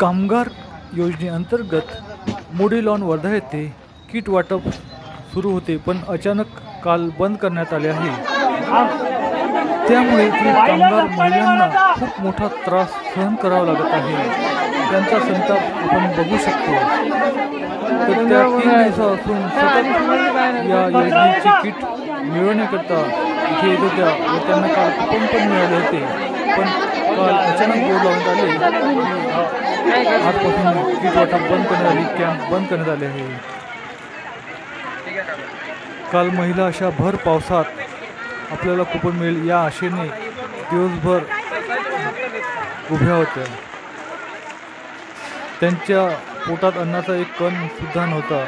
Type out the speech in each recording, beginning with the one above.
कामगार योजनेअंतर्गत मोडी लॉन वर्धा येथे किट वाटप सुरू होते, पण अचानक काल बंद करण्यात आले आहे। त्यामुळे कामगार महिलांना खूप मोठा त्रास सहन करावा लागत आहे। त्यांचा संताप आपण बघू शकतो। तर त्या 3 दिवसापासून सतत या योजनेची किट मिळवण्याकरता इथे येत होत्या व त्यांना काल कुपन पण मिळाले होते, पण काल अचानक बोर्ड लावण्यात आले आजपासून किट वाटप बंद करण्यात आली, कॅम्प बंद करण्यात आले आहे। काल महिला अशा भर पावसात आपल्याला कुपन मिळेल या आशेने दिवसभर उभ्या होत्या। त्यांच्या पोटात अन्नाचा एक कण सुद्धा नव्हता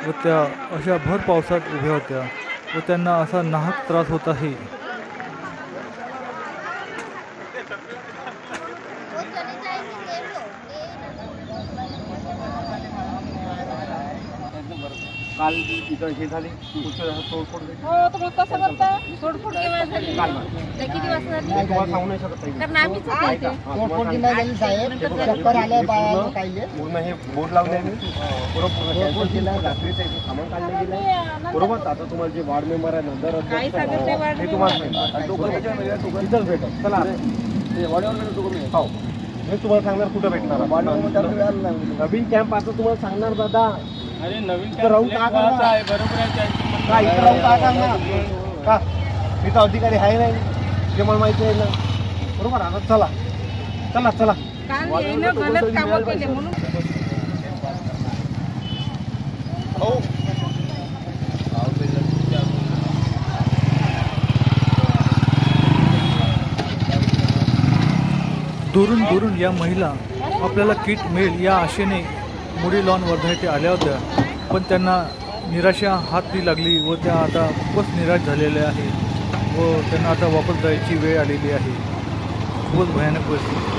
व त्या अशा भर पावसात उभ्या होत्या व त्यांना असा नाहक त्रास होत आहे। काल इथं हे झाली तोडफोड हो, तर मग कसं करता तोडफोड केव्हा झाली? ते किती वाजता झाली? तुम्हाला सांगू नाही शकत कारण आम्हीच होते. तोडफोड नाही झाली साहेब, चक्कर आले बाळाला काहिले पूर्ण हे बोर्ड लावले मी बरोबर कॅन्सल केलं, रात्रीचं इथे सामान काढलं गेलं बरोबर। आता तुम्हाला जे वार्ड मेंबर आहे नंतर काही सांगत नाही वाढ हे तुम्हाला इथंच भेटत। चला ते वाड्यावर हो हे तुम्हाला सांगणार कुठं भेटणार नवीन कॅम्प आता तुम्हाला सांगणार दादा। अरे नवीन राहून का आहे बरोबर आहे का इथं राहून का करणार का इथं अधिकारी आहे नाही जे मला माहिती आहे ना बरोबर। आता चला चला चला काल येणं गलत कामं केले म्हणून दुरून दुरून या महिला आपल्याला किट मिळेल या आशेने मोडी लॉन वर्धा येथे आल्या होत्या, पण त्यांना निराशा हाती लागली व त्या आता खूपच निराश झालेल्या आहेत व त्यांना आता वापस जायची वेळ आलेली आहे। खूपच भयानक परिस्थिती।